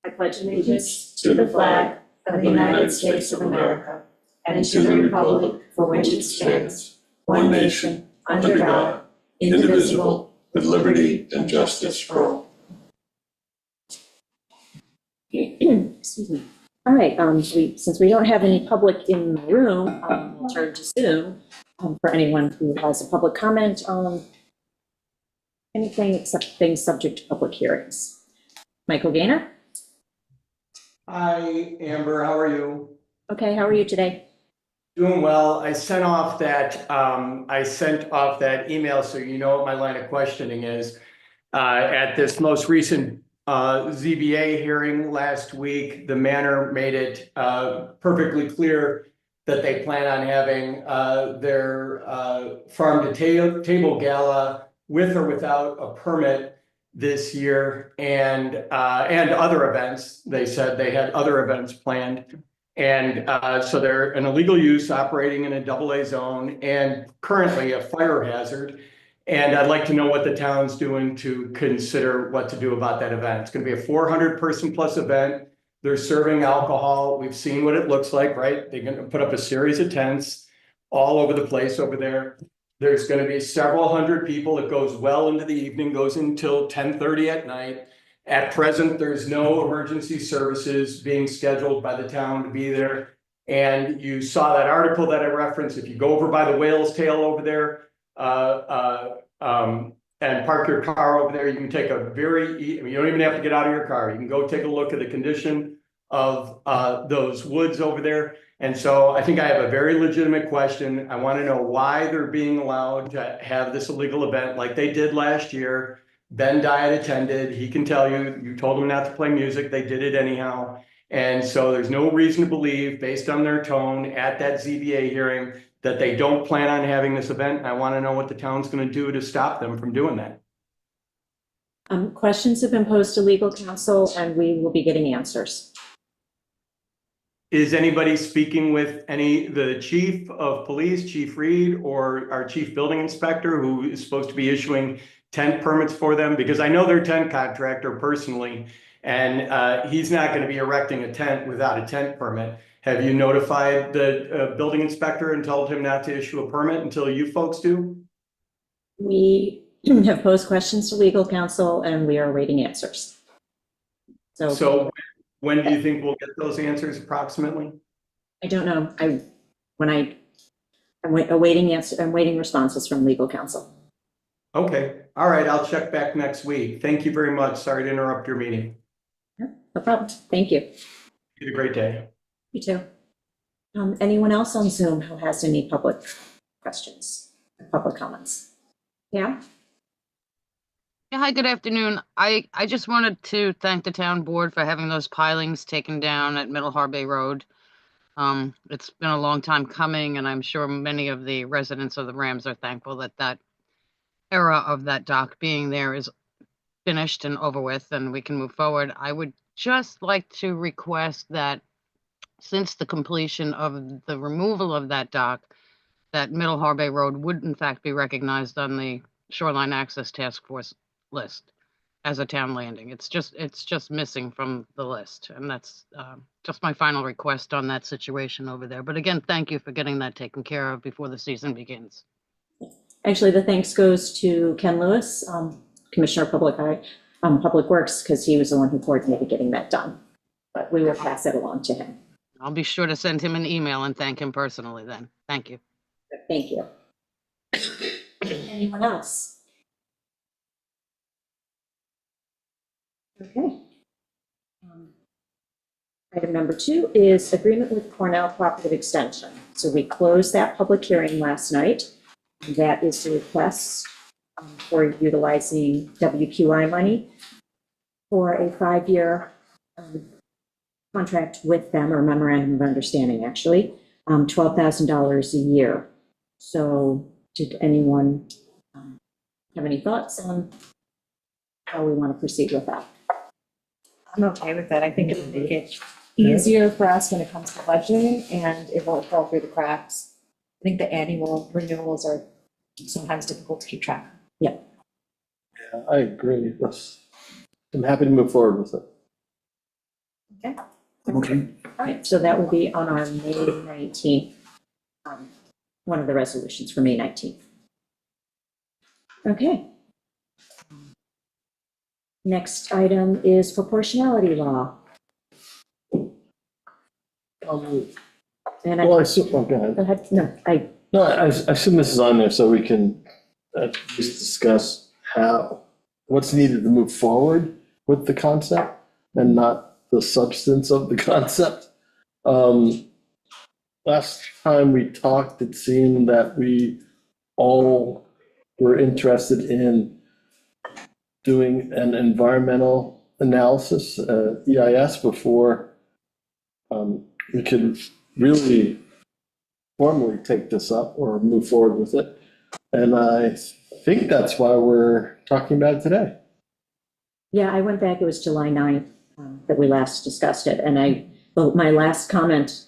I pledge allegiance to the flag of the United States of America and to the republic for which it stands, one nation, under God, indivisible, with liberty and justice for all. Excuse me. All right, since we don't have any public in the room, we'll turn to Zoom for anyone who has a public comment on anything except things subject to public hearings. Michael Gaynor? Hi, Amber, how are you? Okay, how are you today? Doing well. I sent off that email so you know what my line of questioning is. At this most recent ZBA hearing last week, the manor made it perfectly clear that they plan on having their farm to table gala with or without a permit this year, and other events. They said they had other events planned. And so they're an illegal use operating in a AA zone and currently a fire hazard. And I'd like to know what the town's doing to consider what to do about that event. It's going to be a 400 person plus event. They're serving alcohol. We've seen what it looks like, right? They're going to put up a series of tents all over the place over there. There's going to be several hundred people. It goes well into the evening, goes until 10:30 at night. At present, there's no emergency services being scheduled by the town to be there. And you saw that article that I referenced. If you go over by the whale's tail over there and park your car over there, you can take a you don't even have to get out of your car. You can go take a look at the condition of those woods over there. And so I think I have a very legitimate question. I want to know why they're being allowed to have this illegal event like they did last year. Ben Diet attended. He can tell you, you told him not to play music. They did it anyhow. And so there's no reason to believe, based on their tone at that ZBA hearing, that they don't plan on having this event. And I want to know what the town's going to do to stop them from doing that. Questions have been posed to legal counsel and we will be getting answers. Is anybody speaking with the chief of police, Chief Reed, or our chief building inspector, who is supposed to be issuing tent permits for them? Because I know their tent contractor personally, and he's not going to be erecting a tent without a tent permit. Have you notified the building inspector and told him not to issue a permit until you folks do? We have posed questions to legal counsel and we are awaiting answers. So when do you think we'll get those answers approximately? I don't know. I'm waiting responses from legal counsel. Okay. All right. I'll check back next week. Thank you very much. Sorry to interrupt your meeting. No problem. Thank you. You have a great day. You too. Anyone else on Zoom who has any public questions, public comments? Yeah. Yeah, hi, good afternoon. I just wanted to thank the town board for having those pilings taken down at Middle Harbor Road. It's been a long time coming, and I'm sure many of the residents of the Rams are thankful that that era of that dock being there is finished and over with, and we can move forward. I would just like to request that since the completion of the removal of that dock, that Middle Harbor Road would in fact be recognized on the Shoreline Access Task Force list as a town landing. It's just missing from the list, and that's just my final request on that situation over there. But again, thank you for getting that taken care of before the season begins. Actually, the thanks goes to Ken Lewis, Commissioner of Public Works, because he was the one who coordinated getting that done. But we will pass it along to him. I'll be sure to send him an email and thank him personally then. Thank you. Thank you. Anyone else? Okay. Item number 2 is agreement with Cornell Cooperative Extension. So we closed that public hearing last night. That is the request for utilizing WQI money for a 5-year contract with them, or memorandum of understanding, actually, $12,000 a year. So did anyone have any thoughts on how we want to proceed with that? I'm okay with that. I think it'll make it easier for us when it comes to budgeting, and it won't fall through the cracks. I think the annual renewals are sometimes difficult to keep track. Yeah. Yeah, I agree. I'm happy to move forward with it. I'm okay. All right, so that will be on our May 19th, one of the resolutions for May 19th. Okay. Next item is proportionality law. And I, Well, I assume, oh, go ahead. go ahead, no, No, I assume this is on there so we can at least discuss what's needed to move forward with the concept and not the substance of the concept. Last time we talked, it seemed that we all were interested in doing an environmental analysis, EIS, before we could really formally take this up or move forward with it. And I think that's why we're talking about it today. yeah, I went back, it was July 9th that we last discussed it. And my last comment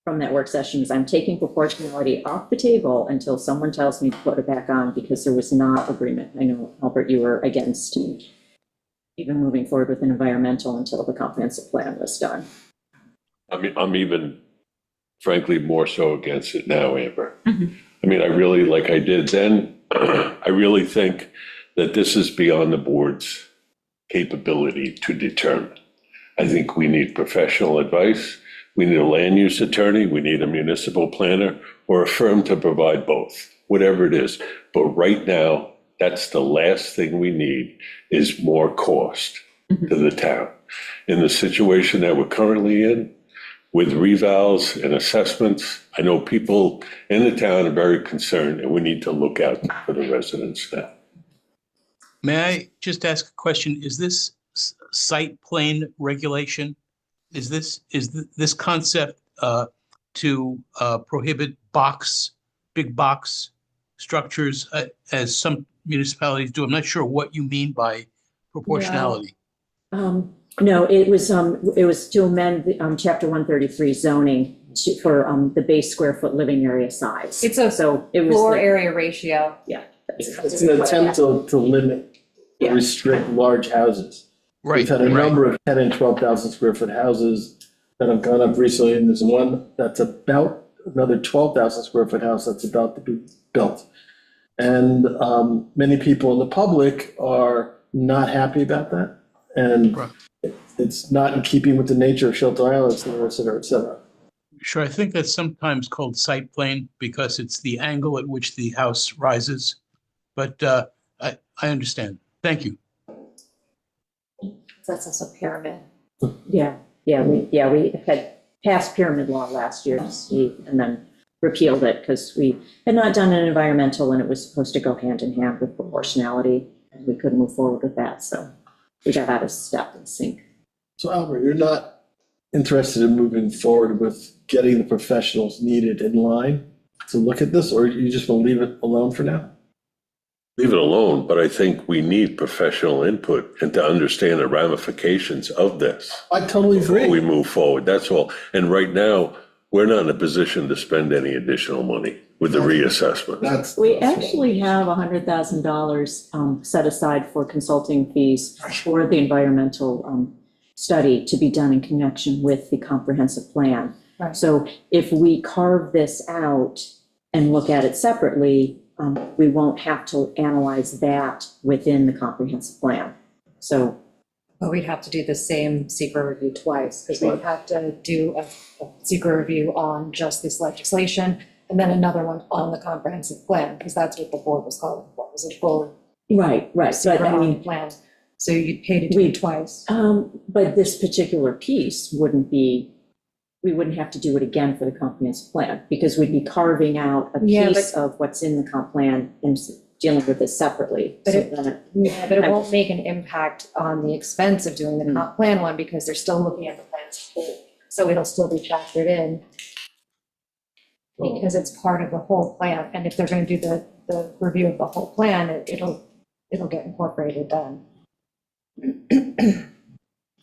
from that work session is I'm taking proportionality off the table until someone tells me to put it back on because there was not agreement. I know, Albert, you were against even moving forward with an environmental until the comprehensive plan was done. I mean, I'm even frankly more so against it now, Amber. Mhm. I mean, I really, like I did then, I really think that this is beyond the board's capability to determine. I think we need professional advice. We need a land use attorney. We need a municipal planner or a firm to provide both, whatever it is. But right now, that's the last thing we need is more cost to the town. In the situation that we're currently in, with revals and assessments, I know people in the town are very concerned, and we need to look out for the residents now. May I just ask a question? Is this site plane regulation? Is this concept to prohibit big box structures as some municipalities do? I'm not sure what you mean by proportionality. No, it was to amend the, chapter 133 zoning for the base square foot living area size. It's a So it was floor like- area ratio. Yeah. It's an attempt to limit, Yeah. restrict large houses. Right, We've had a right. number of 10 and 12,000 square foot houses that have gone up recently, and there's one that's about another 12,000 square foot house that's about to be built. And many people in the public are not happy about that. And Right. it's not in keeping with the nature of Shelter Island, et cetera, et cetera, et cetera. Sure, I think that's sometimes called site plane because it's the angle at which the house rises. But I understand. Thank you. That's also pyramid. Yeah, we had passed pyramid law last year to see, and then repealed it because we had not done an environmental and it was supposed to go hand in hand with proportionality. And we couldn't move forward with that, so we got out of step and sync. So Albert, you're not interested in moving forward with getting the professionals needed in line to look at this, or you just want to leave it alone for now? Leave it alone, but I think we need professional input and to understand the ramifications of this. I totally Before we agree. move forward, that's all. And right now, we're not in a position to spend any additional money with the reassessment. We actually have $100,000 set aside for consulting fees for the environmental study to be done in connection with the comprehensive plan. Right. So if we carve this out and look at it separately, we won't have to analyze that within the comprehensive plan. So, But we'd have to do the same secret review twice, because we'd have to do a secret review on just this legislation, and then another one on the comprehensive plan, because that's what the board was calling for, was a full right, but secret I on the mean, plan. So you'd pay to do it twice. but this particular piece we wouldn't have to do it again for the comprehensive plan, because we'd be carving out a Yeah, piece of what's in the comp plan and dealing with this separately. But So it- then Yeah, but it won't make an impact on the expense of doing the comp plan one, because they're still looking at the plans. So it'll still be factored in, because it's part of the whole plan. And if they're gonna do the review of the whole plan, it'll get incorporated then.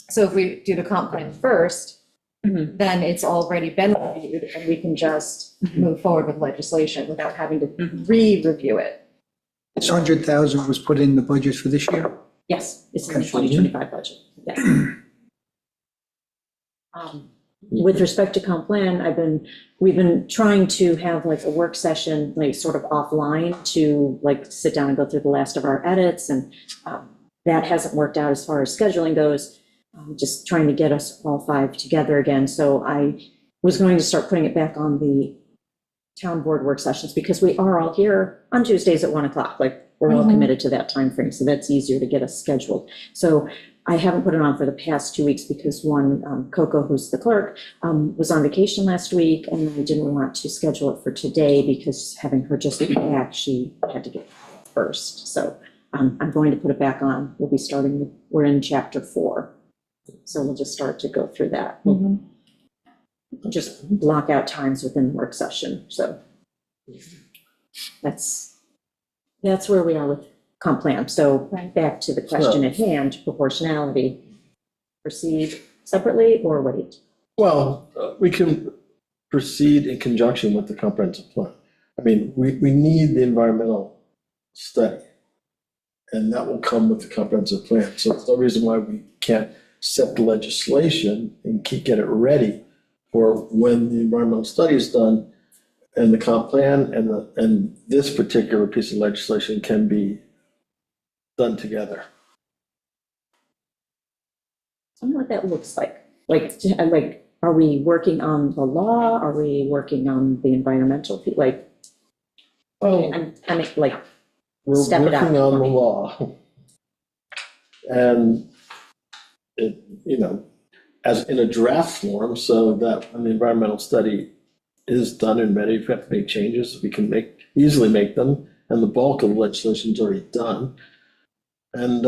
So if we do the comp plan first, Mhm. then it's already been reviewed, and we can just move forward with legislation without having to re-review it. This 100,000 was put in the budget for this year? Yes, it's in the Okay. 2025 budget, yes. With respect to comp plan, we've been trying to have like a work session, like sort of offline to like sit down and go through the last of our edits, and that hasn't worked out as far as scheduling goes. Just trying to get us all 5 together again. So I was going to start putting it back on the town board work sessions because we are all here on Tuesdays at 1 o'clock. Like we're all committed to that time frame, so that's easier to get us scheduled. So I haven't put it on for the past 2 weeks because one, Coco, who's the clerk, was on vacation last week, and I didn't want to schedule it for today because having her just get back, she had to get first. So I'm going to put it back on. We'll be starting, we're in chapter 4. So we'll just start to go through that. We'll just block out times within the work session. So that's where we are with comp plan. So back to the question at hand, proportionality. Proceed separately or wait? Well, we can proceed in conjunction with the comprehensive plan. I mean, we need the environmental study, and that will come with the comprehensive plan. So there's no reason why we can't set the legislation and get it ready for when the environmental study is done, and the comp plan and this particular piece of legislation can be done together. I don't know what that looks like. Like, are we working on the law? Are we working on the environmental, like, Oh, I'm like, we're step it out working on for the me. law. And it, as in a draft form, so that when the environmental study is done and ready, if we have to make changes, we can easily make them, and the bulk of the legislation is already done. And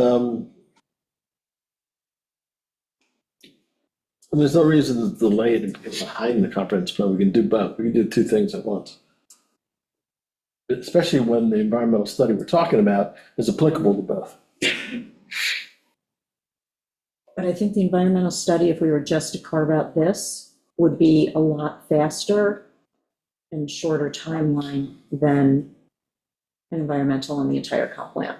there's no reason to delay it and get behind the comprehensive plan. We can do both. We can do 2 things at once. Especially when the environmental study we're talking about is applicable to both. but I think the environmental study, if we were just to carve out this, would be a lot faster and shorter timeline than an environmental and the entire comp plan,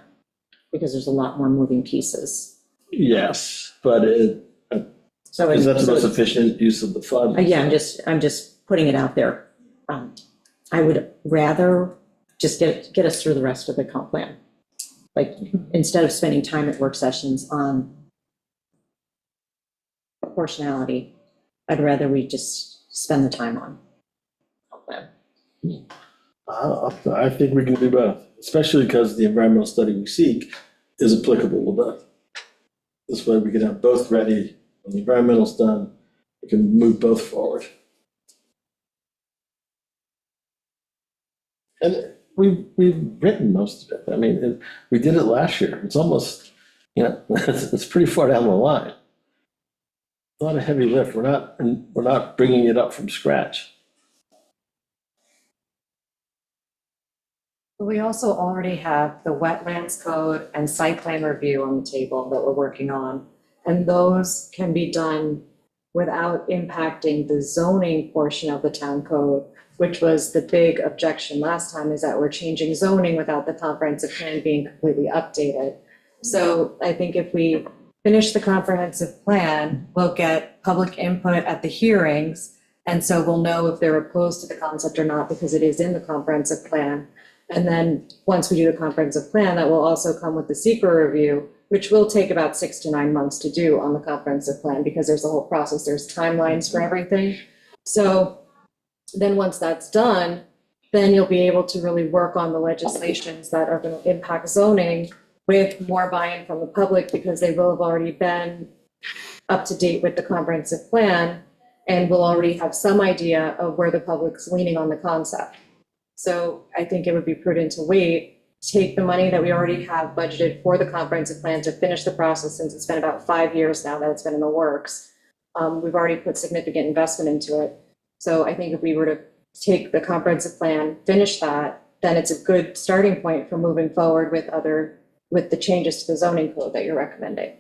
because there's a lot more moving pieces. Yes, but So is that the most efficient use of the funds? Yeah, I'm just putting it out there. I would rather just get us through the rest of the comp plan. Like, instead of spending time at work sessions on proportionality, I'd rather we just spend the time on comp plan. I think we can do both, especially because the environmental study we seek is applicable to both. This way we can have both ready. When the environmental's done, we can move both forward. And we've written most of it. I mean, we did it last year. It's almost, it's pretty far down the line. It's not a heavy lift. We're not bringing it up from scratch. We also already have the wetlands code and site plan review on the table that we're working on. And those can be done without impacting the zoning portion of the town code, which was the big objection last time, is that we're changing zoning without the comprehensive plan being completely updated. So I think if we finish the comprehensive plan, we'll get public input at the hearings. And so we'll know if they're opposed to the concept or not, because it is in the comprehensive plan. And then once we do the comprehensive plan, that will also come with the secret review, which will take about 6 to 9 months to do on the comprehensive plan, because there's a whole process, there's timelines for everything. So then once that's done, then you'll be able to really work on the legislations that are going to impact zoning with more buy-in from the public, because they will have already been up to date with the comprehensive plan, and we'll already have some idea of where the public's leaning on the concept. So I think it would be prudent to wait, take the money that we already have budgeted for the comprehensive plan to finish the process, since it's been about 5 years now that it's been in the works. We've already put significant investment into it. So I think if we were to take the comprehensive plan, finish that, then it's a good starting point for moving forward with the changes to the zoning code that you're recommending.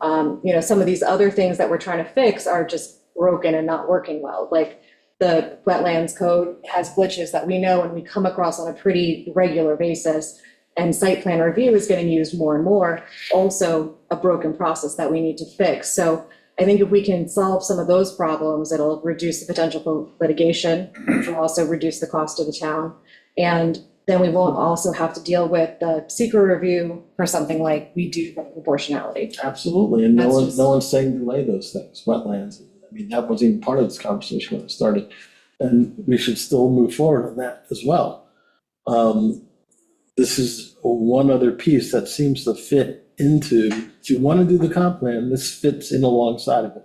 Some of these other things that we're trying to fix are just broken and not working well. Like the wetlands code has glitches that we know and we come across on a pretty regular basis. And site plan review is getting used more and more, also a broken process that we need to fix. So I think if we can solve some of those problems, it'll reduce the potential for litigation, which will also reduce the cost of the town. And then we won't also have to deal with the secret review for something like we do for proportionality. Absolutely, and That's just- no one's saying delay those things, wetlands. I mean, that wasn't even part of this conversation when it started. And we should still move forward on that as well. This is one other piece that seems to fit into, if you want to do the comp plan, this fits in alongside of it.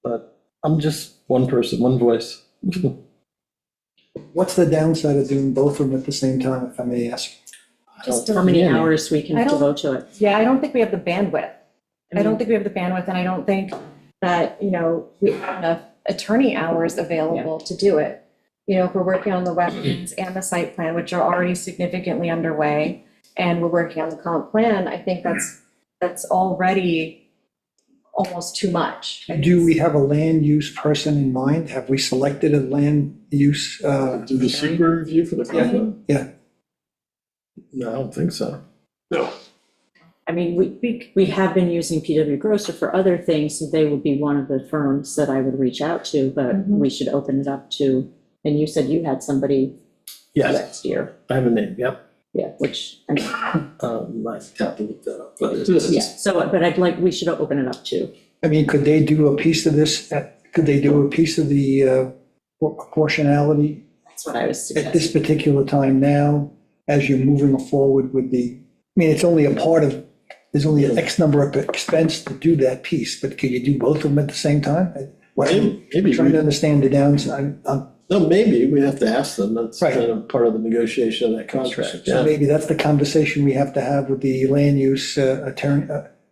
But I'm just one person, one voice. What's the downside of doing both of them at the same time, if I may ask? Just How many Yeah. hours we can I don't- devote to it. Yeah, I don't think we have the bandwidth. I don't think we have the bandwidth, and I don't think that, we have enough attorney hours available to do it. If we're working on the wetlands and the site plan, which are already significantly underway, and we're working on the comp plan, I think that's already almost too much. Do we have a land use person in mind? Have we selected a land use? Do the secret review for the comp plan? Yeah. No, I don't think so. No, I mean, we have been using PW Grosser for other things, so they would be one of the firms that I would reach out to, but Mhm. we should open it up to, and you said you had somebody Yes, next year. I have a name, yep. Yeah, which, I mean, I have to look that up, but it is. yeah, so, but we should open it up to. I mean, could they do a piece of this, could they do a piece of the proportionality That's what I was at this suggesting. particular time now, as you're moving forward with it's only a part of, there's only an X number of expense to do that piece, but could you do both of them at the same time? I'm Maybe, trying to understand the downside. no, maybe we have to ask them. That's Right. kind of part of the negotiation of that contract. So Yeah. maybe that's the conversation we have to have with the land use attorney.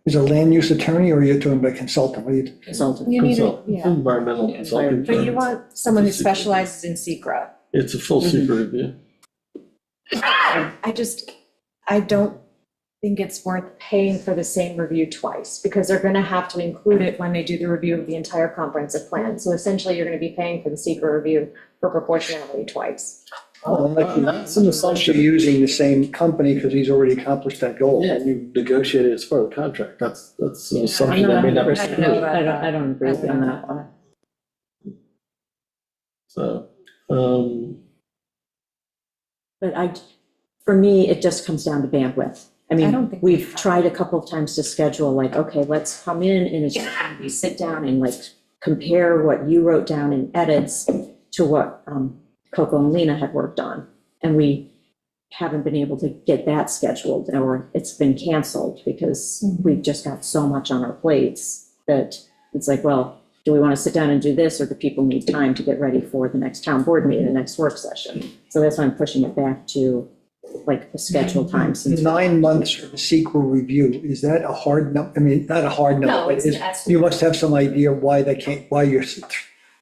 Is a land use attorney, or are you talking about consultant? What are you? Consultant. You need a, Consult- yeah, Environmental Yeah, consulting. but you firm. want someone who specializes in secret. It's a full secret review. I don't think it's worth paying for the same review twice, because they're gonna have to include it when they do the review of the entire comprehensive plan. So essentially, you're gonna be paying for the secret review for proportionality twice. That's an You're assumption. using the same company because he's already accomplished that goal. Yeah, and you negotiated as part of the contract. That's an I'm assumption not that may not be 100% true. I don't agree with you on that one. So, But for me, it just comes down to bandwidth. I I don't mean, think we've tried a couple of times to schedule, like, okay, let's come in and it's gonna be sit down and like compare what you wrote down in edits to what Coco and Lena had worked on. And we haven't been able to get that scheduled, or it's been canceled because we've just got so much on our plates that it's like, well, do we want to sit down and do this, or do people need time to get ready for the next town board meeting, the next work session? So that's why I'm pushing it back to like a scheduled time since. 9 months for the sequel review, is that a hard no, not a hard no, No, but you must have some idea why they can't,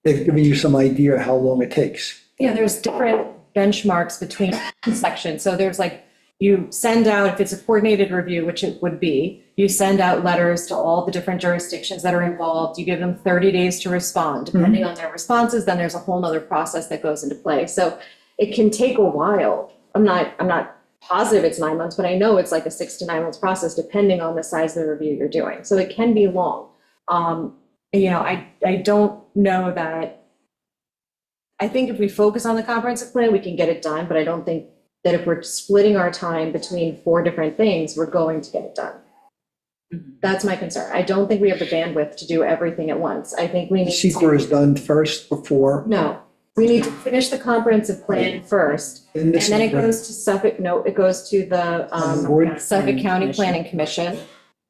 they've given you some idea how long it takes. Yeah, there's different benchmarks between sections. So there's like, you send out, if it's a coordinated review, which it would be, you send out letters to all the different jurisdictions that are involved. You give them 30 days to respond. Depending on their responses, then there's a whole nother process that goes into play. So it can take a while. I'm not positive it's 9 months, but I know it's like a 6 to 9 months process, depending on the size of the review you're doing. So it can be long. I don't know that. I think if we focus on the comprehensive plan, we can get it done, but I don't think that if we're splitting our time between 4 different things, we're going to get it done. That's my concern. I don't think we have the bandwidth to do everything at once. I think we The need sequel is done first before. No, we need to finish the comprehensive plan first, and then it goes to Suffolk, no, it goes to the Board? Suffolk County Planning Commission,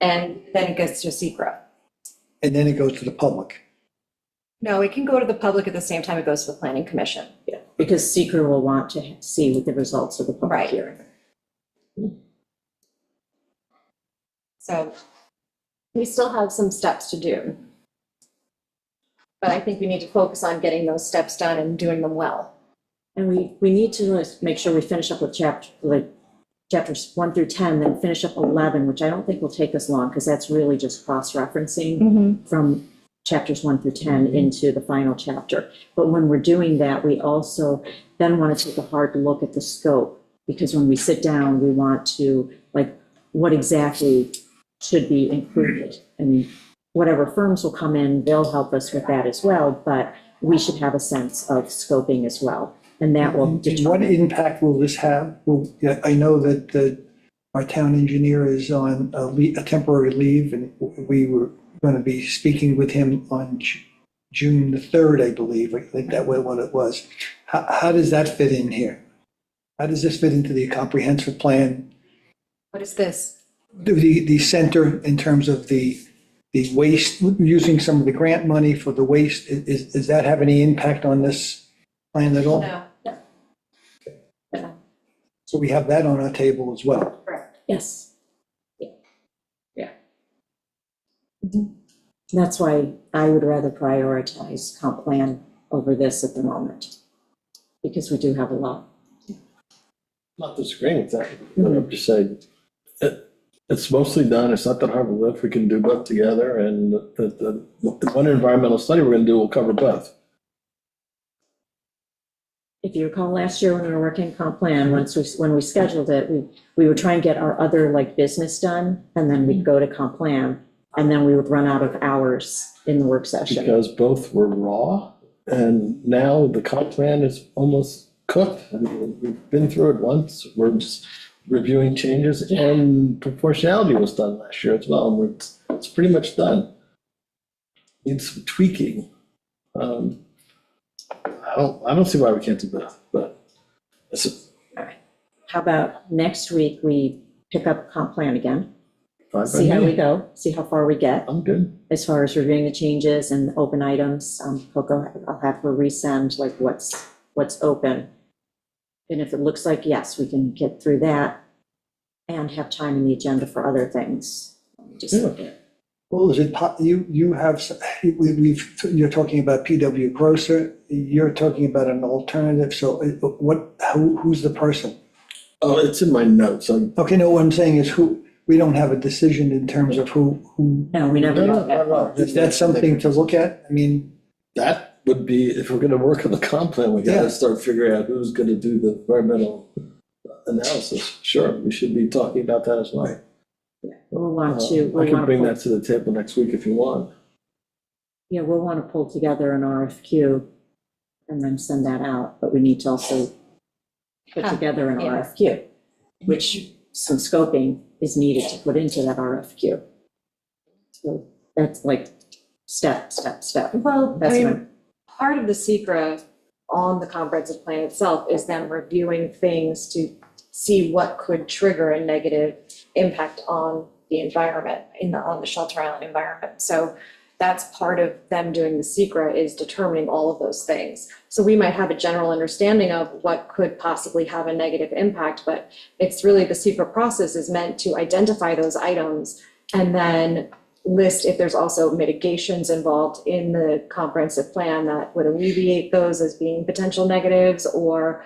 and then it gets to SECR. And then it goes to the public. No, it can go to the public at the same time it goes to the Planning Commission. Yeah, because seeker will want to see what the results of the public Right. hearing. So we still have some steps to do. But I think we need to focus on getting those steps done and doing them well. And we need to make sure we finish up with chapters 1 through 10, then finish up 11, which I don't think will take us long, because that's really just cross-referencing from chapters 1 through 10 into the final chapter. But when we're doing that, we also then want to take a hard look at the scope, because when we sit down, we want to, like, what exactly should be included? And whatever firms will come in, they'll help us with that as well, but we should have a sense of scoping as well. And that will What determine, impact will this have? Well, yeah, I know that our town engineer is on a temporary leave, and we were going to be speaking with him on June the 3rd, I believe. I think that was what it was. How does that fit in here? How does this fit into the comprehensive plan? What is this? The center in terms of the waste, using some of the grant money for the waste, does that have any impact on this plan at all? No. So we have that on our table as well. yes. Yeah. That's why I would rather prioritize comp plan over this at the moment, because we do have a lot. Not disagreeing with that, but I'm just saying, it's mostly done, it's not that hard to lift, we can do both together, and the one environmental study we're gonna do will cover both. If you recall last year when we were working comp plan, when we scheduled it, we would try and get our other like business done, and then we'd go to comp plan, and then we would run out of hours in the work session. Because both were raw, and now the comp plan is almost cooked. I mean, we've been through it once, we're just reviewing changes, and proportionality was done last year as well, and it's pretty much done. Needs some tweaking. I don't see why we can't do both, but it's How about next week, we pick up comp plan again, fine by see how we me. go, see how far we get I'm good. as far as reviewing the changes and open items. Coco, I'll have her resend like what's open. And if it looks like, yes, we can get through that and have time in the agenda for other things. Just look at. Well, is it, you have, you're talking about PW Grosser, you're talking about an alternative, so who's the person? Oh, it's in my notes. Okay, no, what I'm saying is we don't have a decision in terms of who, No, we never got that far. is that something to look at? I mean, That would be, if we're gonna work on the comp plan, we Yeah. gotta start figuring out who's gonna do the environmental analysis. Sure, we should be talking about that as well. We'll want to, I we'll can want bring to, that to the table next week if you want. yeah, we'll want to pull together an RFQ and then send that out, but we need to also put together an yeah. RFQ, which some scoping is needed to put into that RFQ. So that's like step. Well, I That's mean, what part of the secret on the comprehensive plan itself is them reviewing things to see what could trigger a negative impact on the environment, on the Shelter Island environment. So that's part of them doing the secret, is determining all of those things. So we might have a general understanding of what could possibly have a negative impact, but it's really the secret process is meant to identify those items and then list if there's also mitigations involved in the comprehensive plan that would alleviate those as being potential negatives, or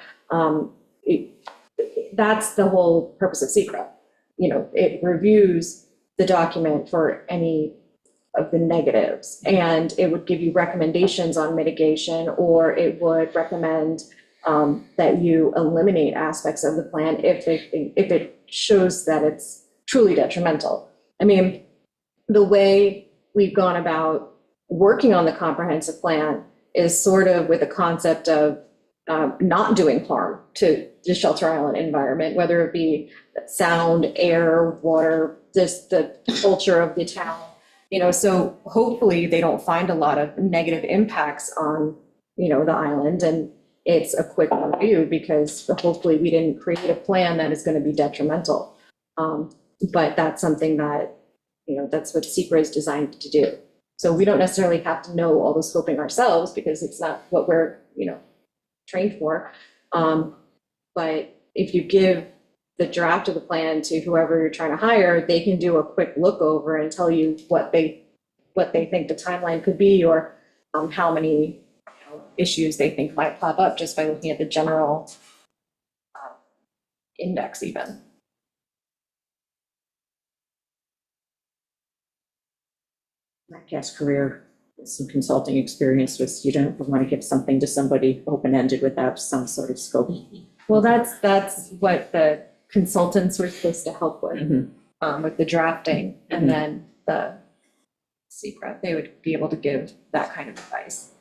that's the whole purpose of secret. You know, it reviews the document for any of the negatives, and it would give you recommendations on mitigation, or it would recommend that you eliminate aspects of the plan if it shows that it's truly detrimental. I mean, the way we've gone about working on the comprehensive plan is sort of with a concept of not doing harm to the Shelter Island environment, whether it be sound, air, water, just the culture of the town. You know, so hopefully they don't find a lot of negative impacts on, you know, the island, and it's a quick review because hopefully we didn't create a plan that is going to be detrimental. But that's something that, you know, that's what SECRA is designed to do. So we don't necessarily have to know all the scoping ourselves because it's not what we're, you know, trained for. But if you give the draft of the plan to whoever you're trying to hire, they can do a quick look over and tell you what they think the timeline could be, or how many issues they think might pop up just by looking at the general index even. my past career, some consulting experience was you don't want to give something to somebody open-ended without some sort of scope. Well, that's what the consultants were supposed to help with, Mhm. with the drafting, and then the secret, they would be able to give that kind of advice.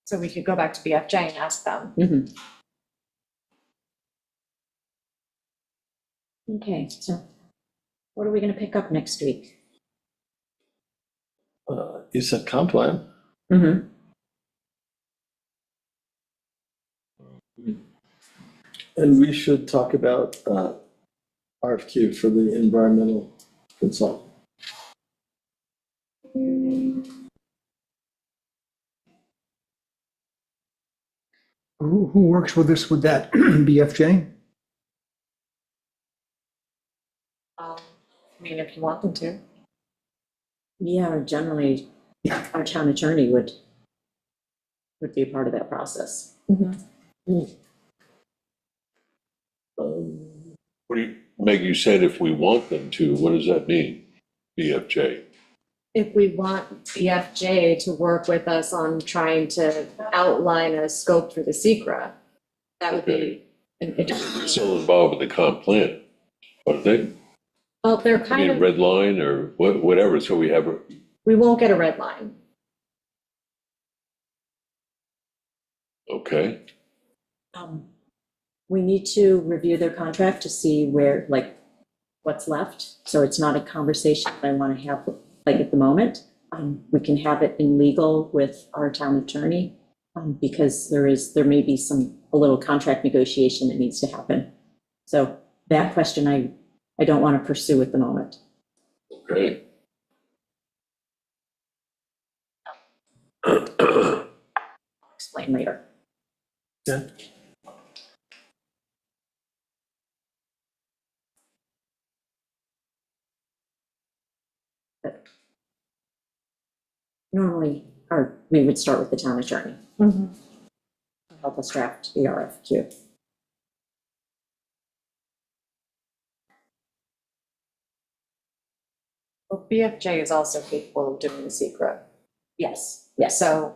So we could go back to BFJ and ask them. Mhm. Okay, so what are we gonna pick up next week? You said comp plan? Mm-hmm. And we should talk about RFQ for the environmental consultant. Who works with us with that? BFJ? I mean, if you want them to. Yeah, or generally, our town attorney would be a part of that process. What do you, Meg, you said if we want them to, what does that mean? BFJ? If we want BFJ to work with us on trying to outline a scope for the secret, that would be an additional. Still involved with the comp plan, aren't they? Well, they're I kind mean, of, red line or whatever, so we have, we won't get a red line. okay. We need to review their contract to see where, like, what's left. So it's not a conversation that I want to have, like, at the moment. We can have it in legal with our town attorney, because there may be a little contract negotiation that needs to happen. So that question I don't want to pursue at the moment. Okay. Explain later. Yeah. Normally, we would start with the town attorney. Help us draft the RFQ. Well, BFJ is also capable of doing the secret, Yes, yes, so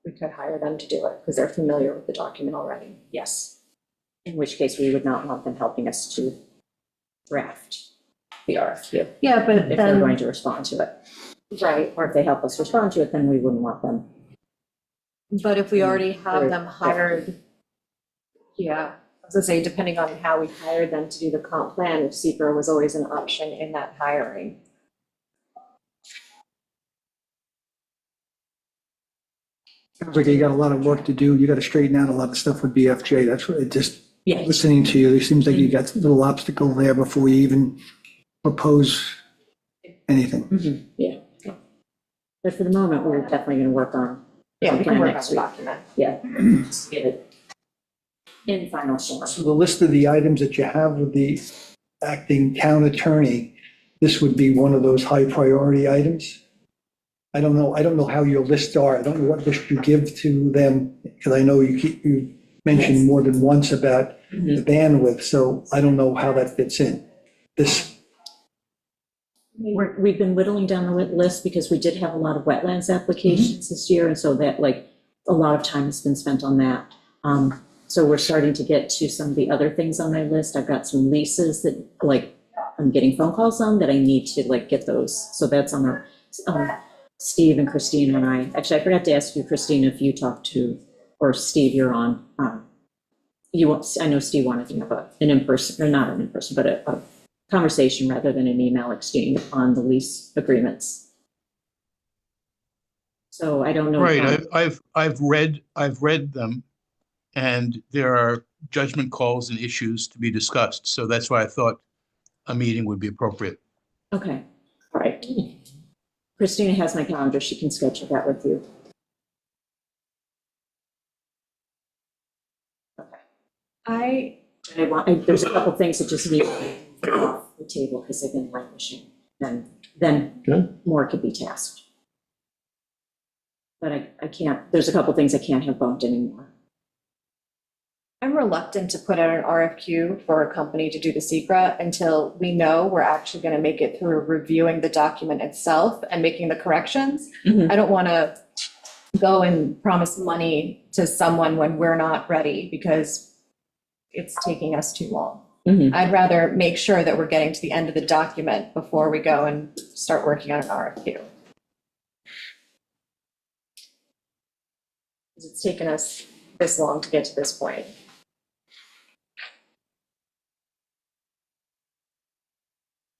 we could hire them to do it because they're familiar with the document already. yes. In which case, we would not want them helping us to draft the RFQ Yeah, but if they're going to respond to it. right, Or if they help us respond to it, then we wouldn't want them. but if we already have them Right. hired, yeah, I was gonna say, depending on how we hired them to do the comp plan, if secret was always an option in that hiring. Sounds like you got a lot of work to do. You got to straighten out a lot of stuff with BFJ. That's what it just, Yes. listening to you, it seems like you got a little obstacle there before you even propose anything. Yeah. But for the moment, we're definitely going to work on, Yeah, we can work on Next the week. document. yeah, just get it in final form. So the list of the items that you have with the acting town attorney, this would be one of those high priority items? I don't know how your lists are. I don't know what list you give to them, because I know you mentioned Yes. more than once about Mhm. the bandwidth, so I don't know how that fits in. This, We've been whittling down the list because we did have a lot of wetlands applications this year, and so that, like, a lot of time has been spent on that. So we're starting to get to some of the other things on my list. I've got some leases that, like, I'm getting phone calls on that I need to, like, get those. So that's on our, Steve and Christina and I, actually, I forgot to ask you, Christina, if you talked to, or Steve, you're on, I know Steve wanted to have an in-person, or not an in-person, but a conversation rather than an email exchange on the lease agreements. So I don't know. Right, I've read them, and there are judgment calls and issues to be discussed, so that's why I thought a meeting would be appropriate. Okay, all right. Christina has my calendar, she can schedule that with you. There's a couple things that just need to be off the table because they've been languishing, then Good. more could be tasked. But I can't, there's a couple things I can't have bumped anymore. I'm reluctant to put out an RFQ for a company to do the secret until we know we're actually going to make it through reviewing the document itself and making the corrections. Mhm. I don't want to go and promise money to someone when we're not ready because it's taking us too long. Mhm. I'd rather make sure that we're getting to the end of the document before we go and start working on an RFQ. Because it's taken us this long to get to this point.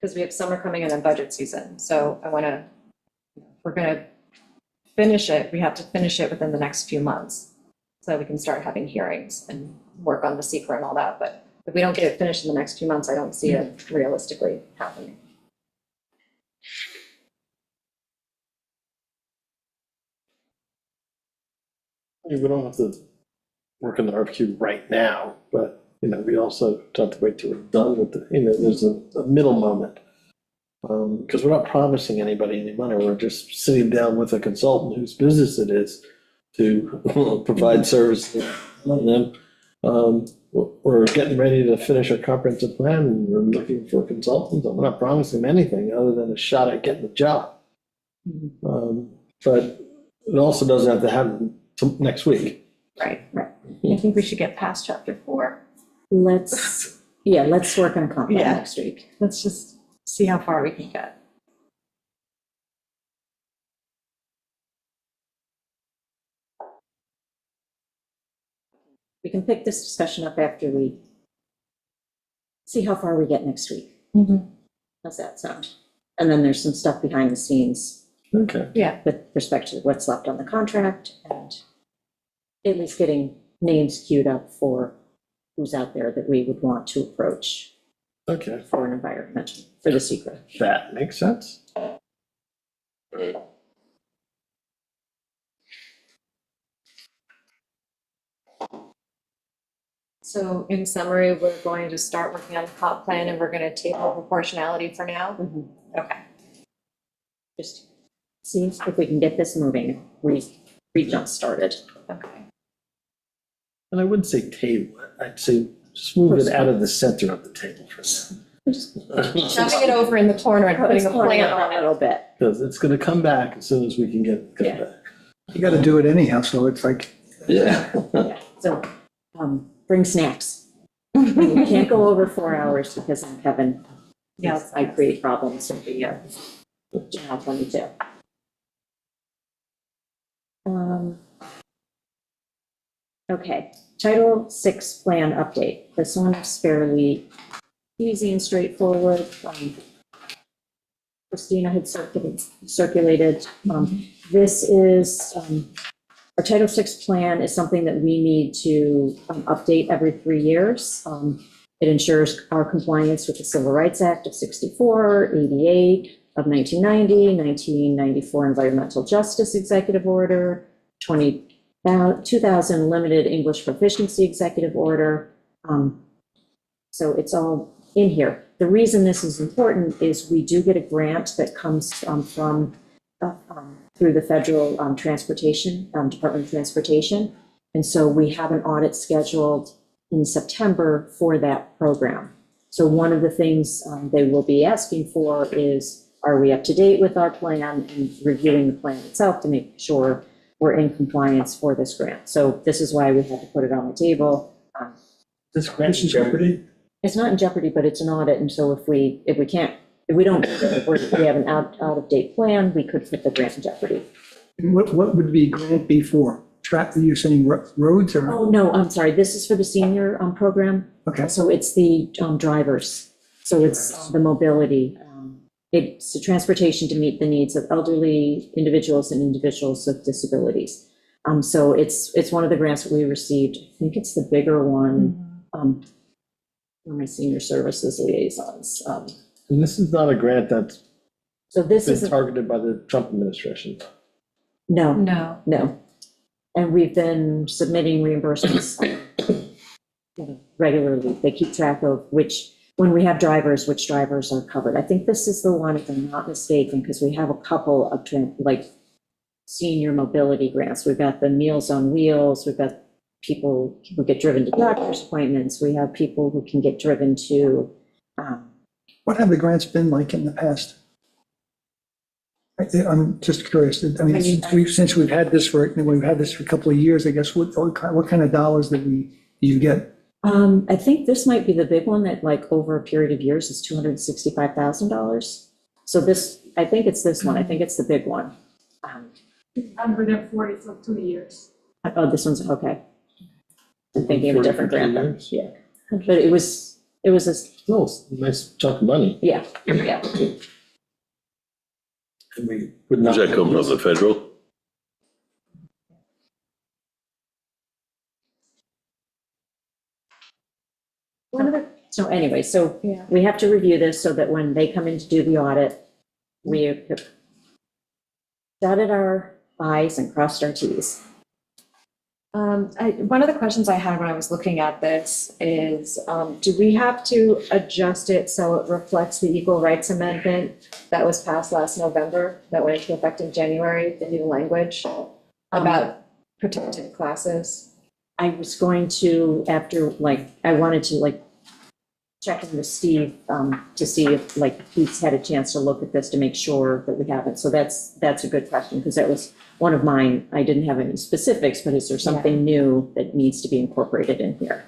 Because we have summer coming in and budget season, so I want to, if we're going to finish it, we have to finish it within the next few months so that we can start having hearings and work on the secret and all that. But if we don't get it finished in the next few months, I don't see it realistically happening. We don't have to work on the RFQ right now, but, we also don't have to wait till we're done with the, there's a middle moment. Because we're not promising anybody any money, we're just sitting down with a consultant whose business it is to provide service to them. We're getting ready to finish our comprehensive plan, and we're looking for consultants, and we're not promising them anything other than a shot at getting the job. But it also doesn't have to happen next week. Right. I think we should get past chapter 4. Let's work on comp plan Yeah. next week. Let's just see how far we can get. We can pick this discussion up after we see how far we get next week. How's that sound? And then there's some stuff behind the scenes Okay. with respect to what's left on the contract and at least getting names queued up for who's out there that we would want to approach Okay, for an environment, for the secret. that makes sense. Right. So in summary, we're going to start working on the comp plan and we're going to table proportionality for now. Okay. Just see if we can get this moving. We jump started. Okay. And I wouldn't say table it, I'd say just move it out of the center of the table for a second. Shoving it over in the corner and putting a plan on a it. little bit. Because it's gonna come back as soon as we can get Yeah. back. You got to do it anyhow, so it's like, Yeah. So, bring snacks. We can't go over 4 hours because then Kevin, I create problems with the, Channel 22. Okay, Title VI plan update. This one is fairly easy and straightforward. Christina had circulated. This is, our Title VI plan is something that we need to update every 3 years. It ensures our compliance with the Civil Rights Act of '64, ADA of 1990, 1994 Environmental Justice Executive Order, 2000 Limited English Proficiency Executive Order. So it's all in here. The reason this is important is we do get a grant that comes from through the Federal Transportation, Department of Transportation. And so we have an audit scheduled in September for that program. So one of the things they will be asking for is, are we up to date with our plan, and reviewing the plan itself to make sure we're in compliance for this grant. So this is why we had to put it on the table. This grant in jeopardy? It's not in jeopardy, but it's an audit, and so if we don't, if we have an out of date plan, we could put the grant in jeopardy. what would the grant be for? You're saying roads or? Oh, no, I'm sorry, this is for the senior program. Okay. So it's the drivers, so it's the mobility. It's the transportation to meet the needs of elderly individuals and individuals with disabilities. So it's one of the grants that we received. I think it's the bigger one. For my senior services liaisons. And this is not a grant that's So this been is, targeted by the Trump administration. no, No. And we've been submitting reimbursements regularly. They keep track of when we have drivers, which drivers are covered. I think this is the one, if I'm not mistaken, because we have a couple of senior mobility grants. We've got the Meals on Wheels, we've got people who get driven to doctor's appointments, we have people who can get driven to. What have the grants been like in the past? I'm just curious. I mean, since we've had this for a couple of years, I guess, what kind of dollars do you get? I think this might be the big one that like over a period of years is $265,000. So this, I think it's this one. I think it's the big one. 140 for 2 years. Oh, this one's, okay. I'm thinking of a different grant then. 2 years? Yeah. But it was a, No, it's a nice chunk of money. yeah, yeah. And we would not. Does that come from the federal? So anyway, so Yeah. we have to review this so that when they come in to do the audit, we have dotted our i's and crossed our t's. One of the questions I had when I was looking at this is, do we have to adjust it so it reflects the Equal Rights Amendment that was passed last November, that went into effect in January, the new language about protected classes? I was going to, after, like, I wanted to, like, check in with Steve, to see if, like, he's had a chance to look at this to make sure that we haven't. So that's a good question, because that was one of mine. I didn't have any specifics, but is there something new that needs to be incorporated in here?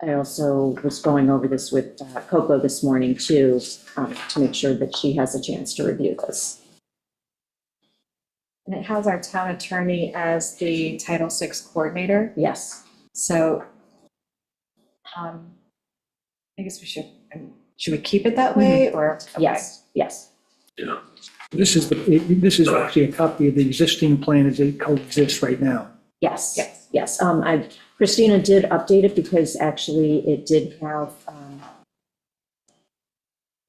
I also was going over this with Coco this morning too, to make sure that she has a chance to review this. And it has our town attorney as the Title VI coordinator. Yes. So, I guess should we keep it that way or? okay. Yes, yes. Yeah. This is actually a copy of the existing plan as it coexists right now. Yes, Yes. yes. Christina did update it because actually it did have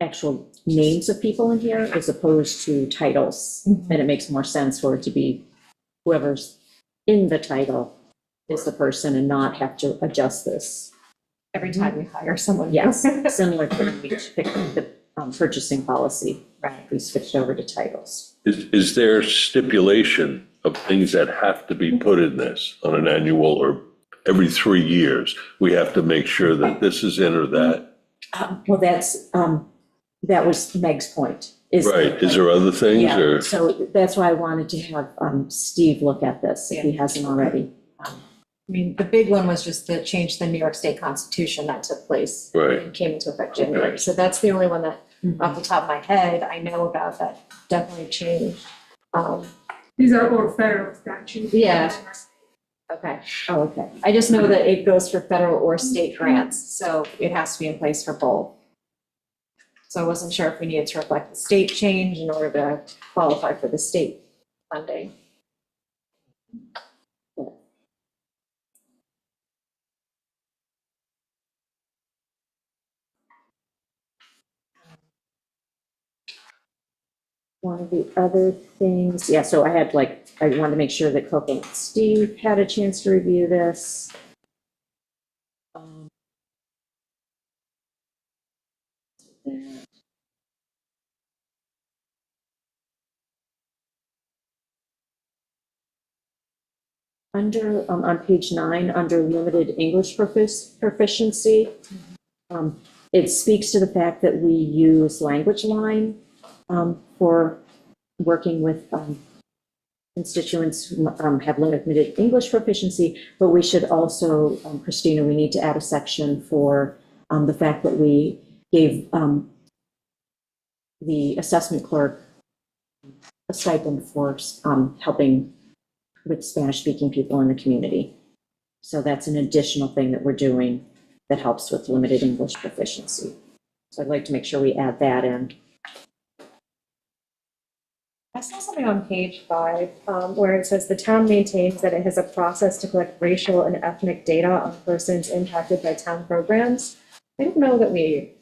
actual names of people in here as opposed to titles. Mhm. And it makes more sense for it to be whoever's in the title is the person and not have to adjust this. Every time we hire someone. Yes, similar to when we picked the purchasing policy. Right. We switched over to titles. Is there stipulation of things that have to be put in this on an annual or every 3 years? We have to make sure that this is in or that? Well, that was Meg's point. Right, is there other things Yeah, or? so that's why I wanted to have Steve look at this, if he hasn't already. I mean, the big one was just the change to the New York State Constitution that took place. Right. And came into effect January. So that's the only one that, off the top of my head, I know about that definitely changed. These are all federal statutes. Yeah. Okay. Oh, okay. I just know that it goes for federal or state grants, so it has to be in place for both. So I wasn't sure if we needed to reflect the state change in order to qualify for the state funding. One of the other things, yeah, so I wanted to make sure that Coco and Steve had a chance to review this. Under, on page 9, under limited English proficiency, it speaks to the fact that we use Language Line for working with constituents who have limited English proficiency, but we should also, Christina, we need to add a section for the fact that we gave the assessment clerk a stipend for helping with Spanish-speaking people in the community. So that's an additional thing that we're doing that helps with limited English proficiency. So I'd like to make sure we add that in. I saw something on page 5 where it says the town maintains that it has a process to collect racial and ethnic data on persons impacted by town programs. I don't know that we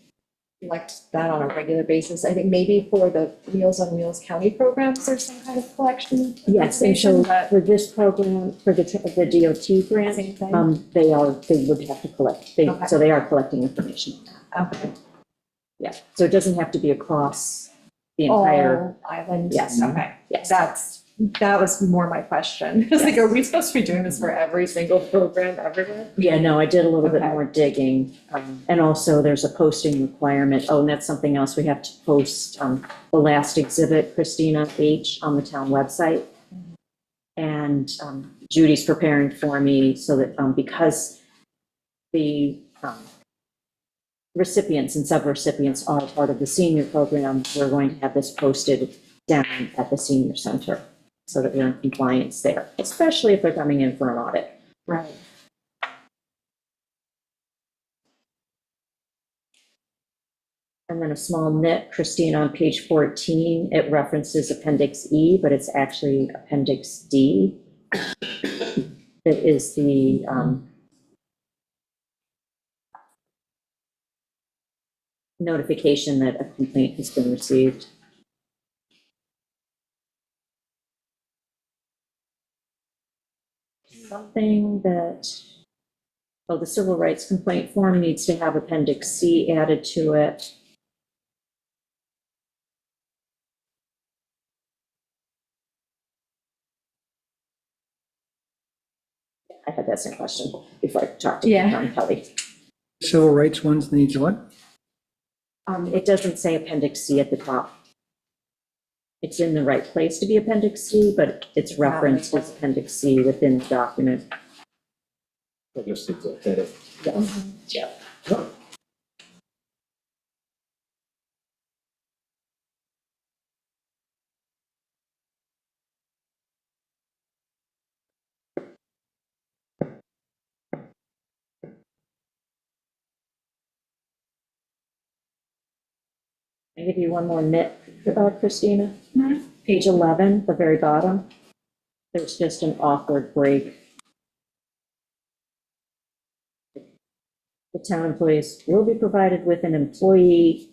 collect that on a regular basis. I think maybe for the Meals on Wheels county programs, there's some kind of collection. of Yes, and so information, but for this program, for the DOT grant, Same thing? they would have to collect, Okay. so they are collecting information on that. Okay. Yeah, so it doesn't have to be across the entire, All island? Yes. Okay. yes. That was more my question. It's like, are we supposed to be doing this for every single program everywhere? Yeah, no, I did a little bit Okay. more digging. And also there's a posting requirement. Oh, and that's something else. We have to post the last exhibit, Christina H, on the town website. And Judy's preparing for me so that because the recipients and sub-recipients are part of the senior program, we're going to have this posted down at the senior center so that we're in compliance there, especially if they're coming in for an audit. Right. And then a small nit, Christine, on page 14, it references Appendix E, but it's actually Appendix D. It is the notification that a complaint has been received. Something that, oh, the civil rights complaint form needs to have Appendix C added to it. I had that same question before I talked to Tom Kelly. Civil rights ones needs what? It doesn't say Appendix C at the top. It's in the right place to be Appendix C, but it's referenced as Appendix C within the document. I just need to hit it. Yeah. I'll give you one more nit about Christina. Page 11, the very bottom. There's just an awkward break. The town employees will be provided with an employee.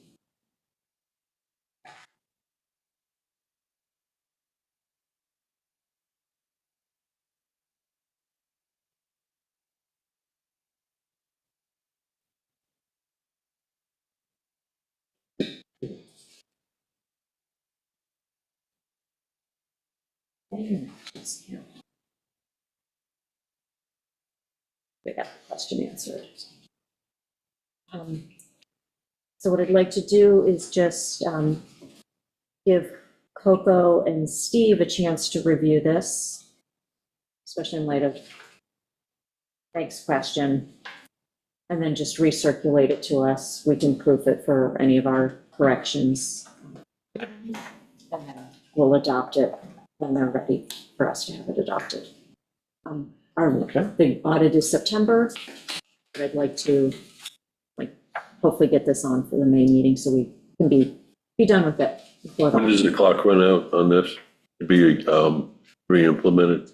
We got the question answered. So what I'd like to do is just give Coco and Steve a chance to review this, especially in light of Meg's question, and then just recirculate it to us. We can proof it for any of our corrections. And then we'll adopt it when they're ready for us to have it adopted. The audit is September, but I'd like to hopefully get this on for the May meeting so we can be done with it. When does the clock run out on this? To be re-implemented?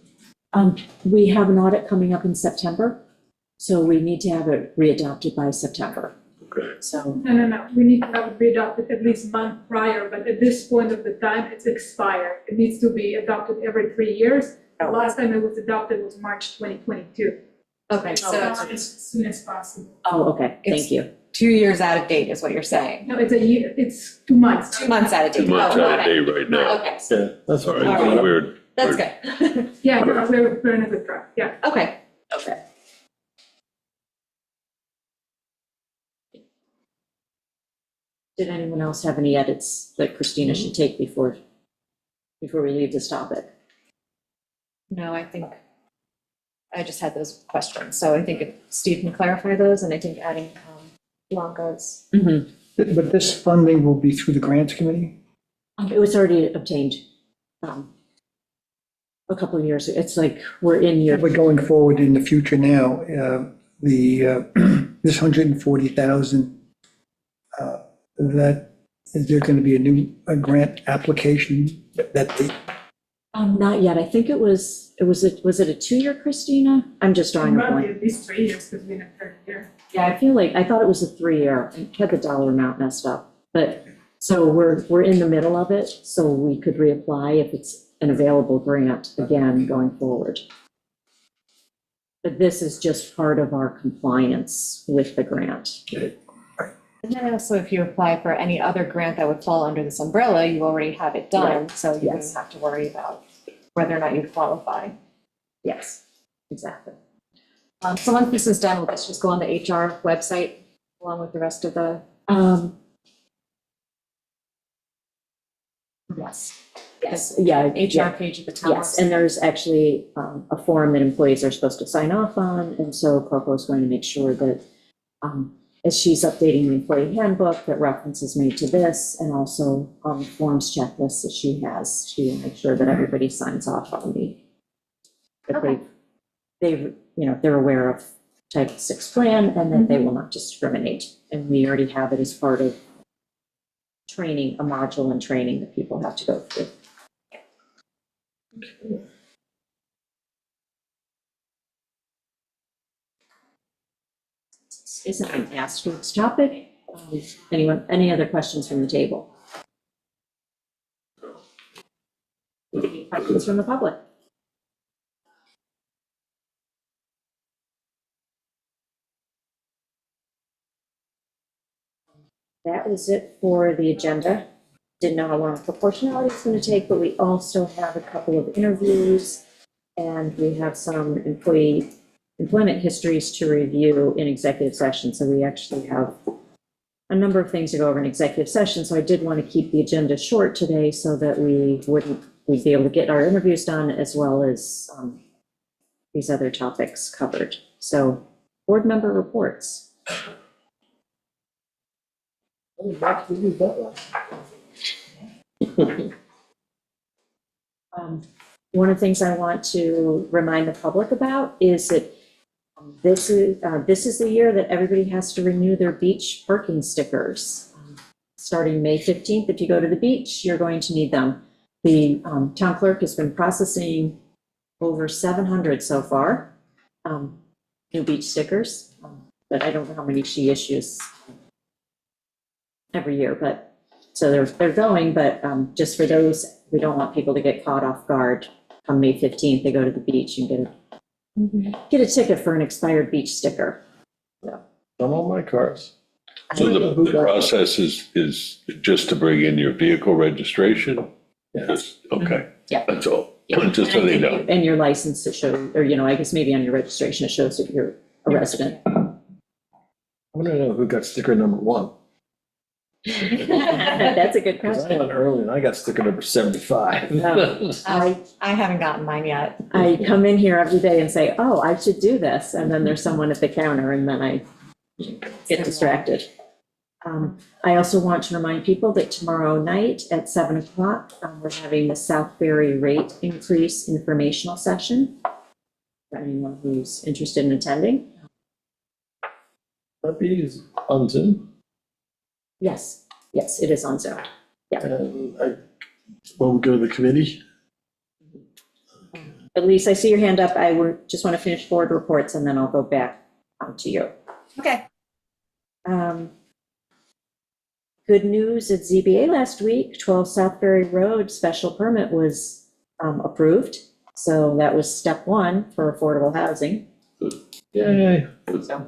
We have an audit coming up in September, so we need to have it readopted by September. Okay. So, No. We need to have it readopted at least a month prior, but at this point of the time, it's expired. It needs to be adopted every 3 years. The last time it was adopted was March 2022. Okay, So so as soon as possible. oh, okay, thank you. 2 years out of date is what you're saying. No, it's a year, it's 2 months. 2 months out of 2 date. months Oh, out of okay. date right now. Okay, Yeah, that's All all right, right. All right. weird. that's good. Yeah, we're in a good track, yeah. Okay. Okay. Did anyone else have any edits that Christina should take before we leave this topic? No, I think I just had those questions. So I think if Steve can clarify those, and I think adding Blanca's. But this funding will be through the grants committee? It was already obtained a couple of years ago. It's like we're in year. But going forward in the future now, this 140,000, that, is there going to be a grant application that the, Not yet. I think was it a 2-year, Christina? I'm just drawing a Probably blank. at least 3 years, because we're in a third year. Yeah, I thought it was a 3-year. I had the dollar amount messed up. But, so we're in the middle of it, so we could reapply if it's an available grant again going forward. But this is just part of our compliance with the grant. And then also, if you apply for any other grant that would fall under this umbrella, you already have it done, so you wouldn't Yes. have to worry about whether or not you qualify. Yes, exactly. So once this is done, we'll just go on the HR website along with the rest of the. Yes. Yes, yeah, HR page at the town. yes, and there's actually a form that employees are supposed to sign off on, and so Coco is going to make sure that as she's updating the employee handbook, that reference is made to this, and also on the forms checklist that she has, she will make sure that everybody signs off on the, that Okay. they've, they're aware of Title VI plan, and that they will not discriminate, and we already have it as part of training, a module in training that people have to go through. Isn't an asterisk topic. Any other questions from the table? Any questions from the public? That was it for the agenda. Didn't know how long proportionality is going to take, but we also have a couple of interviews, and we have some employment histories to review in executive session. So we actually have a number of things to go over in executive session. So I did want to keep the agenda short today so that we'd be able to get our interviews done as well as these other topics covered. So board member reports. One of the things I want to remind the public about is that this is the year that everybody has to renew their beach parking stickers. Starting May 15th, if you go to the beach, you're going to need them. The town clerk has been processing over 700 so far, new beach stickers, but I don't know how many she issues every year, but so they're going, but just for those, we don't want people to get caught off guard. On May 15th, they go to the beach and get a ticket for an expired beach sticker. Some on my cars. So the process is just to bring in your vehicle registration? Yes. Okay. Yeah. That's all. Yeah. Just so they know. And your license to show, or, I guess maybe on your registration, it shows that you're a resident. I want to know who got sticker number 1. That's a good Because I question. went early and I got sticker number 75. No. I haven't gotten mine yet. I come in here every day and say, oh, I should do this, and then there's someone at the counter, and then I get distracted. I also want to remind people that tomorrow night at 7:00, we're having the Southbury rate increase informational session. For anyone who's interested in attending. That be on Zoom. Yes, it is on Zoom. And will we go to the committee? Elise, I see your hand up. Just want to finish board reports, and then I'll go back to you. Okay. Good news at ZBA last week, 12 Southbury Road special permit was approved. So that was step 1 for affordable housing. Yay. So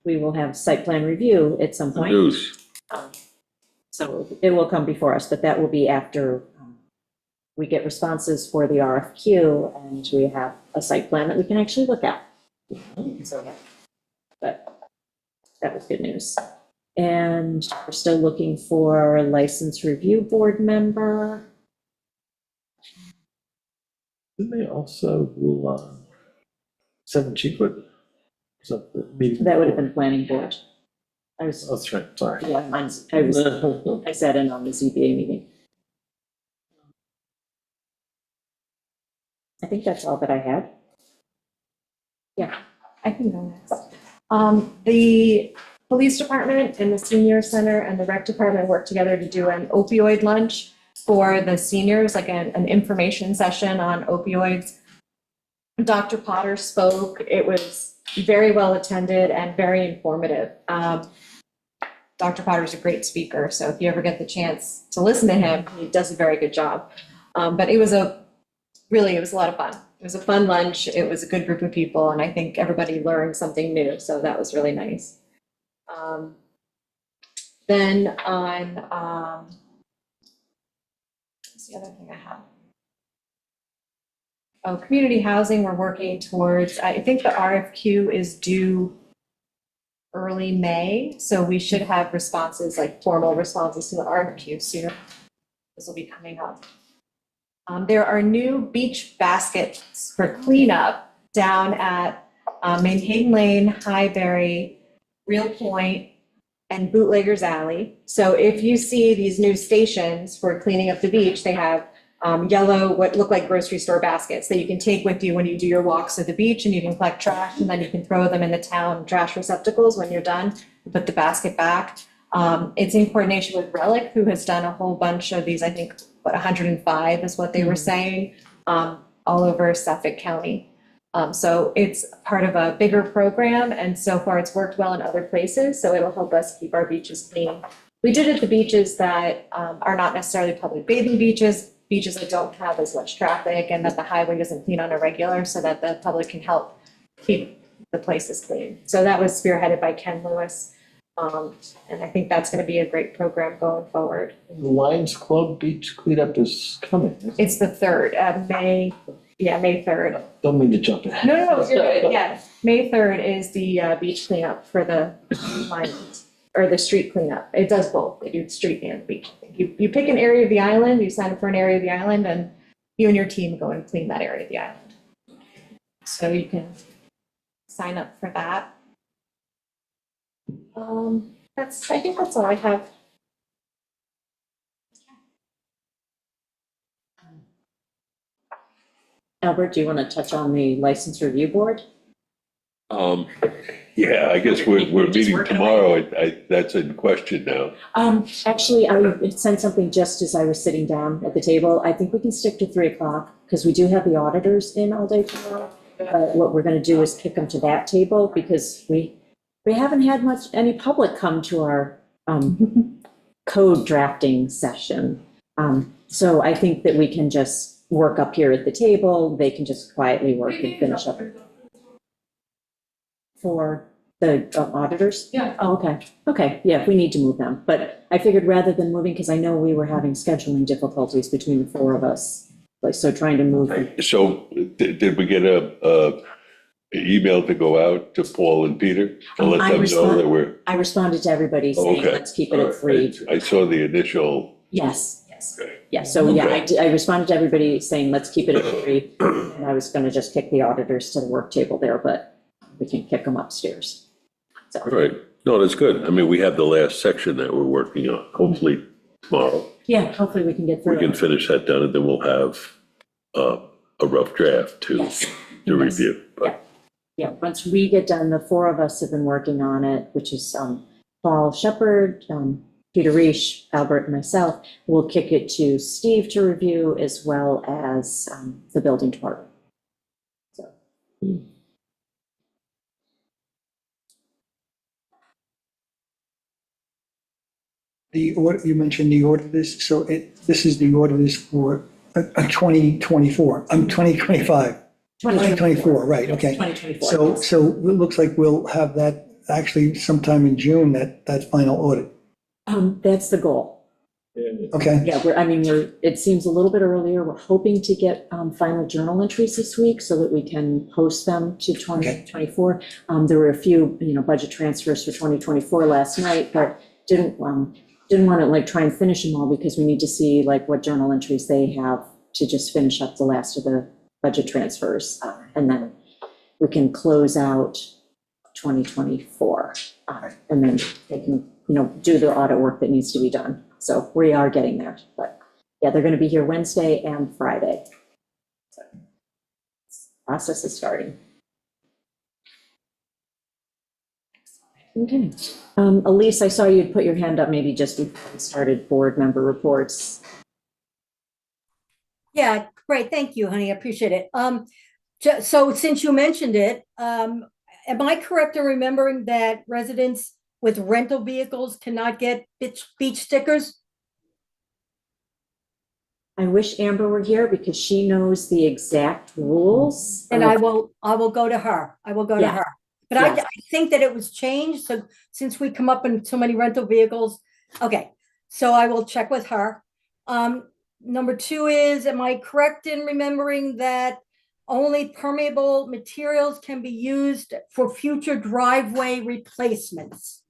we will have site plan review at some point. News. So it will come before us, but that will be after we get responses for the RFQ and we have a site plan that we can actually look at. So, yeah, but that was good news. And we're still looking for a license review board member. Didn't they also rule 7 Cheapwood? Was that the meeting? That would have been planning board. Oh, that's right, sorry. Yeah, I sat in on the ZBA meeting. I think that's all that I had. I can go next. The police department and the senior center and the rec department worked together to do an opioid lunch for the seniors, like an information session on opioids. Dr. Potter spoke. It was very well attended and very informative. Dr. Potter's a great speaker, so if you ever get the chance to listen to him, he does a very good job. But it was a lot of fun. It was a fun lunch. It was a good group of people, and I think everybody learned something new, so that was really nice. Then on, what's the other thing I have? Oh, community housing, we're working towards, I think the RFQ is due early May, so we should have responses, like formal responses to the RFQ soon. This will be coming up. There are new beach baskets for cleanup down at Manhattan Lane, Highbury, Real Point, and Bootleggers Alley. So if you see these new stations for cleaning up the beach, they have yellow, what look like grocery store baskets that you can take with you when you do your walks at the beach, and you can collect trash, and then you can throw them in the town trash receptacles when you're done, put the basket back. It's in coordination with Relic, who has done a whole bunch of these, I think, 105 is what they were saying, all over Suffolk County. So it's part of a bigger program, and so far it's worked well in other places, so it'll help us keep our beaches clean. We did it at the beaches that are not necessarily public bathing beaches, beaches that don't have as much traffic and that the highway doesn't clean on a regular, so that the public can help keep the places clean. So that was spearheaded by Ken Lewis, and I think that's going to be a great program going forward. The Lions Club beach cleanup is coming. It's the 3rd, May 3rd. Don't mean to jump ahead. No, you're good, yeah. May 3rd is the beach cleanup for the Lions, or the street cleanup. It does both. They do street and beach. You pick an area of the island, you sign up for an area of the island, and you and your team go and clean that area of the island. So you can sign up for that. I think that's all I have. Albert, do you want to touch on the license review board? Yeah, I guess we're Just meeting working tomorrow. That's in question now. Actually, I sent something just as I was sitting down at the table. I think we can stick to 3 o'clock because we do have the auditors in all day tomorrow. But what we're going to do is kick them to that table because we haven't had any public come to our code drafting session. So I think that we can just work up here at the table. They can just quietly work and finish up. For the auditors? Yeah. Oh, okay. Okay, yeah, we need to move them. But I figured rather than moving, because I know we were having scheduling difficulties between the 4 of us. Like, so trying to move them. So did we get a email to go out to Paul and Peter to let them know that we're? I responded to everybody saying, Okay. let's keep it at 3. I saw the initial. Yes. Okay. Yeah, so yeah, Okay. I responded to everybody saying, let's keep it at 3. And I was gonna just kick the auditors to the work table there, but we can kick them upstairs. So, All right. No, that's good. I mean, we have the last section that we're working on. Hopefully tomorrow yeah, hopefully we can get through we can it. finish that done and then we'll have a rough draft to Yes. to Yes. review. But Yeah, once we get done, the 4 of us have been working on it, which is Paul Shepard, Peter Reish, Albert, and myself. We'll kick it to Steve to review as well as the building department. So. The order, you mentioned the auditors, so this is the auditors for 2024, 2025. 2024, right, okay. 2024. So it looks like we'll have that actually sometime in June, that final audit, That's the goal. okay? Yeah, it seems a little bit earlier. We're hoping to get final journal entries this week so that we can post them to 2024. There were a few, budget transfers for 2024 last night, but didn't want to try and finish them all because we need to see what journal entries they have to just finish up the last of the budget transfers. And then we can close out 2024. And then they can, do the audit work that needs to be done. So we are getting there, but yeah, they're going to be here Wednesday and Friday. So process is starting. Okay. Elise, I saw you'd put your hand up maybe just before we started board member reports. Yeah, great. Thank you, honey. I appreciate it. So since you mentioned it, am I correct in remembering that residents with rental vehicles cannot get beach stickers? I wish Amber were here because she knows the exact rules. And I will go to her. I will go to Yeah. her. But Yes. I think that it was changed. So since we come up in so many rental vehicles, okay. So I will check with her. Number 2 is, am I correct in remembering that only permeable materials can be used for future driveway replacements?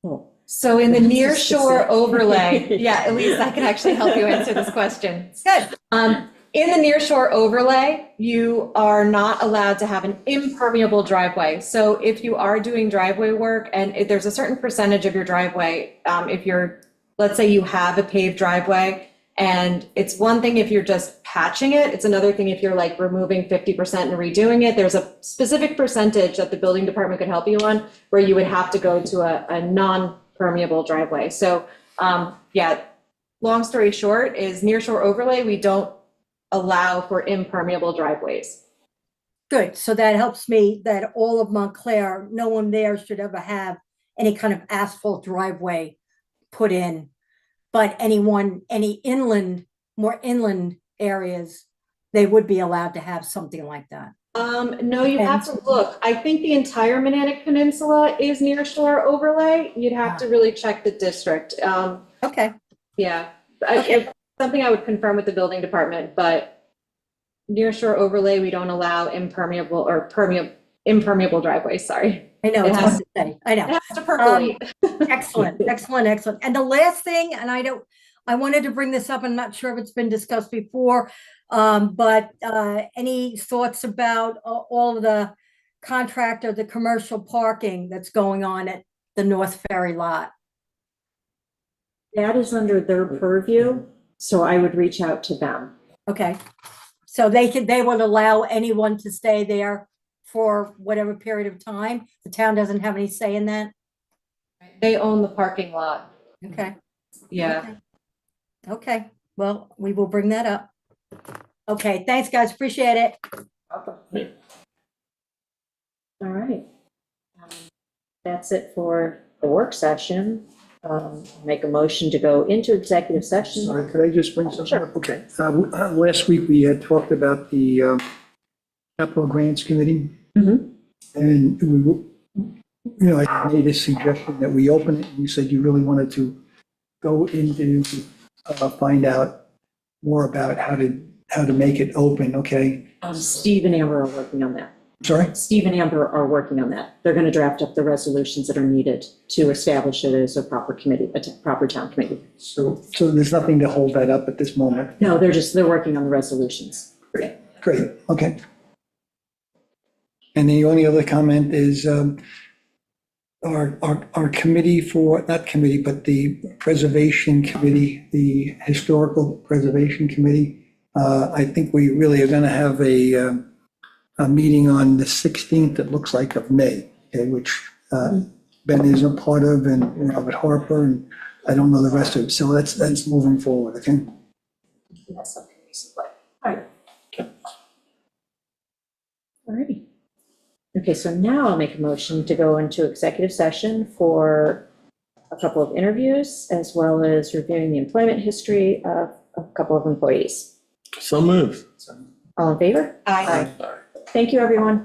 Oh, So in the nearshore overlay, yeah, at least I can actually help you answer this question. Good. In the nearshore overlay, you are not allowed to have an impermeable driveway. So if you are doing driveway work and if there's a certain percentage of your driveway, if you're, let's say you have a paved driveway, and it's one thing if you're just patching it, it's another thing if you're like removing 50% and redoing it. There's a specific percentage that the building department could help you on where you would have to go to a non-permeable driveway. So, yeah, long story short is nearshore overlay, we don't allow for impermeable driveways. Good, so that helps me that all of Montclair, no one there should ever have any kind of asphalt driveway put in. But any inland, more inland areas, they would be allowed to have something like that. No, you have to look. I think the entire Manatee Peninsula is nearshore overlay. You'd have to really check the district. Okay, Yeah, it's something I would confirm with the building department, but nearshore overlay, we don't allow impermeable driveways, sorry. I know, It it's has hard to say, I know. It has to percolate. Excellent, excellent, excellent. And the last thing, and I wanted to bring this up, I'm not sure if it's been discussed before, but any thoughts about all of the contract or the commercial parking that's going on at the North Ferry lot? That is under their purview, so I would reach out to them. Okay, so they would allow anyone to stay there for whatever period of time? The town doesn't have any say in that? They own the parking lot. Okay. Yeah. Okay, well, we will bring that up. Okay, thanks, guys, appreciate it. All right. That's it for the work session. Make a motion to go into executive session. Sorry, could I just bring something Sure. up? Okay. Last week, we had talked about the capital grants committee. Mhm. And I made a suggestion that we open it, and you said you really wanted to go into, find out more about how to make it open, okay? Steve and Amber are working on that. Sorry? Steve and Amber are working on that. They're going to draft up the resolutions that are needed to establish it as a proper committee, a proper town committee. So there's nothing to hold that up at this moment? No, they're working on the resolutions. Great, okay. And the only other comment is our committee not committee, but the preservation committee, the historical preservation committee, I think we really are going to have a meeting on the 16th, it looks like, of May, okay, which Ben is a part of, and Robert Harper, and I don't know the rest of it, so that's moving forward, okay? That's okay. All right. All righty. Okay, so now I'll make a motion to go into executive session for a couple of interviews, as well as reviewing the employment history of a couple of employees. So moved. All in favor? Aye. Thank you, everyone.